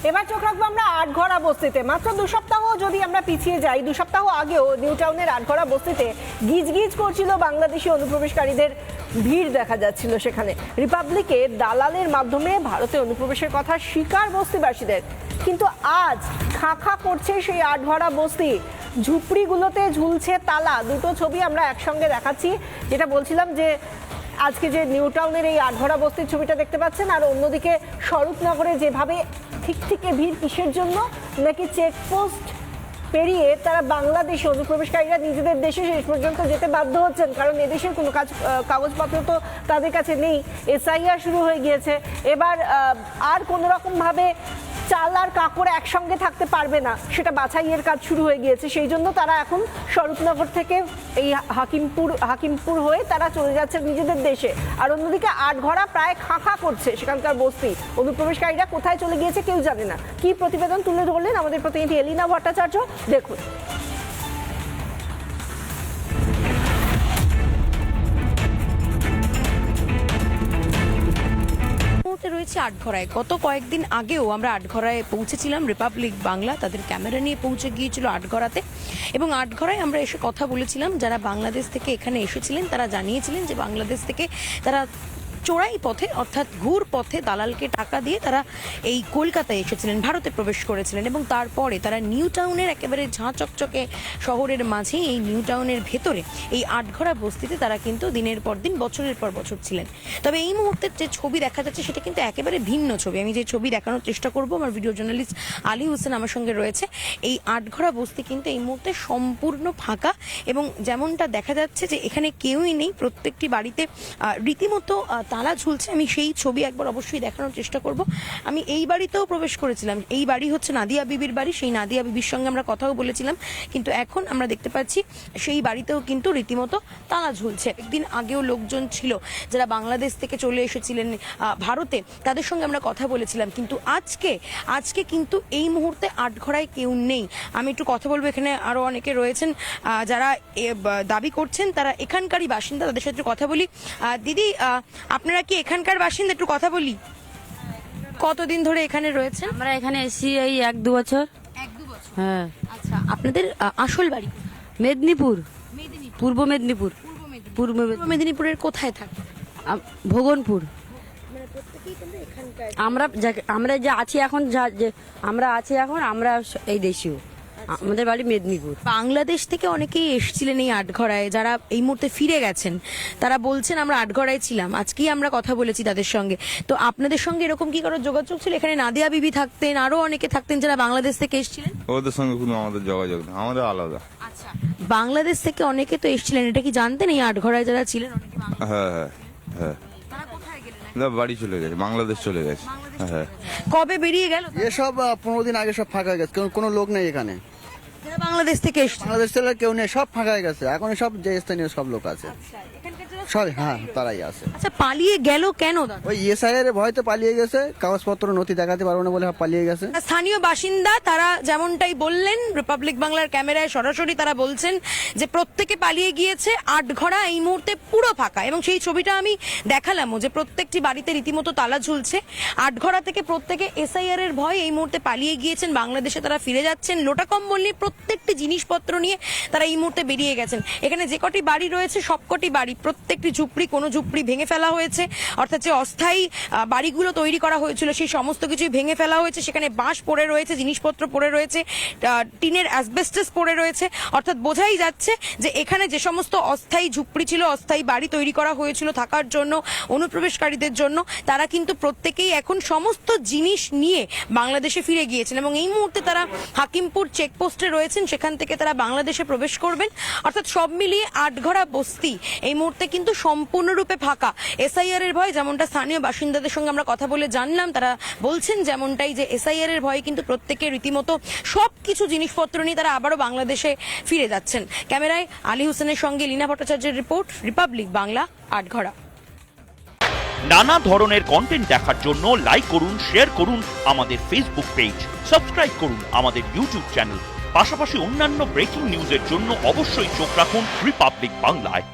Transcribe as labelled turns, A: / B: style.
A: এবার চোখ রাখবো আমরা আটঘরা বস্তিতে। মাত্র 2 সপ্তাহ যদি আমরা পিছিয়ে যাই, 2 সপ্তাহ আগেও নিউ টাউনের আটঘরা বস্তিতে গিজগিজ করছিল বাংলাদেশি অনুপ্রবেশকারীদের ভিড় দেখা যাচ্ছিল। সেখানে রিপাবলিকে দালালের মাধ্যমে ভারতে অনুপ্রবেশের কথা স্বীকার বস্তিবাসীদের, কিন্তু আজ খাঁ করছে সেই আটঘরা বস্তি। ঝুপড়িগুলোতে ঝুলছে তালা। দুটো ছবি আমরা একসঙ্গে দেখাচ্ছি। যেটা বলছিলাম যে আজকে যে নিউ টাউনের এই আটঘরা বস্তির ছবিটা দেখতে পাচ্ছেন, আর অন্যদিকে স্বরূপনগরে যেভাবে ঠিক ভিড় কিসের জন্য, নাকি চেকপোস্ট পেরিয়ে তারা বাংলাদেশে অনুপ্রবেশকারীরা নিজেদের দেশে শেষ পর্যন্ত যেতে বাধ্য হচ্ছেন, কারণ এদেশের কোনো কাগজপত্র তো তাদের কাছে নেই। এসআইআর শুরু হয়ে গিয়েছে। এবার আর কোনো রকমভাবে চাল আর কাপড় একসঙ্গে থাকতে পারবে না, সেটা বাছাইয়ের কাজ শুরু হয়ে গিয়েছে। সেই জন্য তারা এখন স্বরূপনগর থেকে এই হাকিমপুর হয়ে তারা চলে যাচ্ছে নিজেদের দেশে। আর অন্যদিকে আটঘরা প্রায় খাঁ করছে সেখানকার বস্তি। অনুপ্রবেশকারীরা কোথায় চলে গিয়েছে কেউ জানে না। কি প্রতিবেদন তুলে ধরলেন আমাদের প্রতিনিধি এলিনা ভট্টাচার্য, দেখুন।
B: রয়েছে আটঘরায়। গত কয়েকদিন আগেও আমরা আটঘরায় পৌঁছেছিলাম। রিপাবলিক বাংলা তাদের ক্যামেরা নিয়ে পৌঁছে গিয়েছিল আটঘরাতে, এবং আটঘরায় আমরা এসে কথা বলেছিলাম। যারা বাংলাদেশ থেকে এখানে এসেছিলেন তারা জানিয়েছিলেন যে বাংলাদেশ থেকে তারা চোরাই পথে, অর্থাৎ ঘুর পথে দালালকে টাকা দিয়ে তারা এই কলকাতায় এসেছিলেন, ভারতে প্রবেশ করেছিলেন, এবং তারপরে তারা নিউ টাউনের একেবারে ঝাঁ চকচকে শহরের মাঝে, এই নিউ টাউনের ভেতরে এই আটঘরা বস্তিতে তারা কিন্তু দিনের পর দিন, বছরের পর বছর ছিলেন। তবে এই মুহূর্তে যে ছবি দেখা যাচ্ছে সেটা কিন্তু একেবারে ভিন্ন ছবি। আমি যে ছবি দেখানোর চেষ্টা করব, আমার ভিডিও জার্নালিস্ট আলী হোসেন আমার সঙ্গে রয়েছে। এই আটঘরা বস্তি কিন্তু এই মুহূর্তে সম্পূর্ণ ফাঁকা, এবং যেমনটা দেখা যাচ্ছে যে এখানে কেউই নেই। প্রত্যেকটি বাড়িতে রীতিমতো তালা ঝুলছে। আমি সেই ছবি একবার অবশ্যই দেখানোর চেষ্টা করব। আমি এই বাড়িতেও প্রবেশ করেছিলাম। এই বাড়ি হচ্ছে নাদিয়া বিবির বাড়ি। সেই নাদিয়া বিবির সঙ্গে আমরা কথাও বলেছিলাম, কিন্তু এখন আমরা দেখতে পাচ্ছি সেই বাড়িতেও কিন্তু রীতিমতো তালা ঝুলছে। একদিন আগেও লোকজন ছিল যারা বাংলাদেশ থেকে চলে এসেছিলেন ভারতে, তাদের সঙ্গে আমরা কথা বলেছিলাম, কিন্তু আজকে কিন্তু এই মুহূর্তে আটঘরায় কেউ নেই। আমি একটু কথা বলবো। এখানে আরো অনেকে রয়েছেন যারা দাবি করছেন তারা এখানকারই বাসিন্দা, তাদের সাথে কথা বলি। দিদি, আপনারা কি এখানকার বাসিন্দা? একটু কথা বলি। কতদিন ধরে এখানে রয়েছেন?
C: আমরা এখানে এসেছি এই 1-2 বছর।
B: 1-2 বছর।
C: হ্যাঁ।
B: আচ্ছা, আপনাদের আসল বাড়ি?
C: মেদিনীপুর, পূর্ব মেদিনীপুর। পূর্ব
B: মেদিনীপুরের কোথায় থাকে?
C: ভগনপুর। আমরা যে আছি এখন, আমরা এই দেশীয়। আমাদের বাড়ি মেদিনীপুর।
B: বাংলাদেশ থেকে অনেকেই এসেছিলেন এই আটঘরায়, যারা এই মুহূর্তে ফিরে গেছেন। তারা বলছেন আমরা আটঘরায় ছিলাম। আজকেই আমরা কথা বলেছি তাদের সঙ্গে। তো আপনাদের সঙ্গে এরকম কি কারো যোগাযোগ ছিল? এখানে নাদিয়া বিবি থাকতেন, আরো অনেকে থাকতেন যারা বাংলাদেশ থেকে এসেছিলেন।
D: ওদের সঙ্গে কোনো আমাদের যোগাযোগ নেই, আমাদের আলাদা।
B: আচ্ছা, বাংলাদেশ থেকে অনেকে তো এসেছিলেন, এটা কি জানতেন এই আটঘরায় যারা ছিলেন অনেকে?
D: হ্যাঁ,
B: তারা কোথায় গেলেন?
D: বাড়ি চলে গেছে, বাংলাদেশ চলে গেছে। হ্যাঁ।
B: কবে বেরিয়ে গেল?
E: এসব 15 দিন আগে সব ফাঁকা হয়ে গেছে, কোনো লোক নেই এখানে।
B: যারা বাংলাদেশ থেকে এসেছিল।
E: বাংলাদেশ থেকে কেউ নেই, সব ফাঁকা হয়ে গেছে। এখন সব যে স্থানীয় সব লোক আছে, সব হ্যাঁ তারাই আছে।
B: আচ্ছা, পালিয়ে গেল কেন দাদা?
E: ওই এসআইআর এর ভয়তে পালিয়ে গেছে, কাগজপত্র নথি দেখাতে পারবো না বলে পালিয়ে গেছে।
B: স্থানীয় বাসিন্দা তারা যেমনটাই বললেন রিপাবলিক বাংলার ক্যামেরায় সরাসরি, তারা বলছেন যে প্রত্যেকে পালিয়ে গিয়েছে। আটঘরা এই মুহূর্তে পুরো ফাঁকা, এবং সেই ছবিটা আমি দেখালামও যে প্রত্যেকটি বাড়িতে রীতিমতো তালা ঝুলছে। আটঘরা থেকে প্রত্যেকে এসআইআর এর ভয় এই মুহূর্তে পালিয়ে গিয়েছেন, বাংলাদেশে তারা ফিরে যাচ্ছেন। লোটা কম্বল নিয়ে, প্রত্যেকটি জিনিসপত্র নিয়ে তারা এই মুহূর্তে বেরিয়ে গেছেন। এখানে যে কটি বাড়ি রয়েছে সবকটি বাড়ি, প্রত্যেকটি ঝুপড়ি, কোনো ঝুপড়ি ভেঙে ফেলা হয়েছে, অর্থাৎ যে অস্থায়ী বাড়িগুলো তৈরি করা হয়েছিল সেই সমস্ত কিছুই ভেঙে ফেলা হয়েছে। সেখানে বাঁশ পড়ে রয়েছে, জিনিসপত্র পড়ে রয়েছে, টিনের অ্যাসবেস্টাস পড়ে রয়েছে। অর্থাৎ বোঝাই যাচ্ছে যে এখানে যে সমস্ত অস্থায়ী ঝুপড়ি ছিল, অস্থায়ী বাড়ি তৈরি করা হয়েছিল থাকার জন্য অনুপ্রবেশকারীদের জন্য, তারা কিন্তু প্রত্যেকেই এখন সমস্ত জিনিস নিয়ে বাংলাদেশে ফিরে গিয়েছেন, এবং এই মুহূর্তে তারা হাকিমপুর চেকপোস্টে রয়েছেন। সেখান থেকে তারা বাংলাদেশে প্রবেশ করবেন। অর্থাৎ সব মিলিয়ে আটঘরা বস্তি এই মুহূর্তে কিন্তু সম্পূর্ণরূপে ফাঁকা। এসআইআর এর ভয়, যেমনটা স্থানীয় বাসিন্দাদের সঙ্গে আমরা কথা বলে জানলাম, তারা বলছেন যেমনটাই যে এসআইআর এর ভয়ে কিন্তু প্রত্যেকে রীতিমতো সবকিছু জিনিসপত্র নিয়ে তারা আবারও বাংলাদেশে ফিরে যাচ্ছেন। ক্যামেরায় আলী হোসেনের সঙ্গে লীনা ভট্টাচার্যের রিপোর্ট, রিপাবলিক বাংলা, আটঘরা।
F: নানা ধরনের কন্টেন্ট দেখার জন্য লাইক করুন, শেয়ার করুন আমাদের ফেসবুক পেজ, সাবস্ক্রাইব করুন আমাদের ইউটিউব চ্যানেল। পাশাপাশি অন্যান্য ব্রেকিং নিউজের জন্য অবশ্যই চোখ রাখুন রিপাবলিক বাংলায়।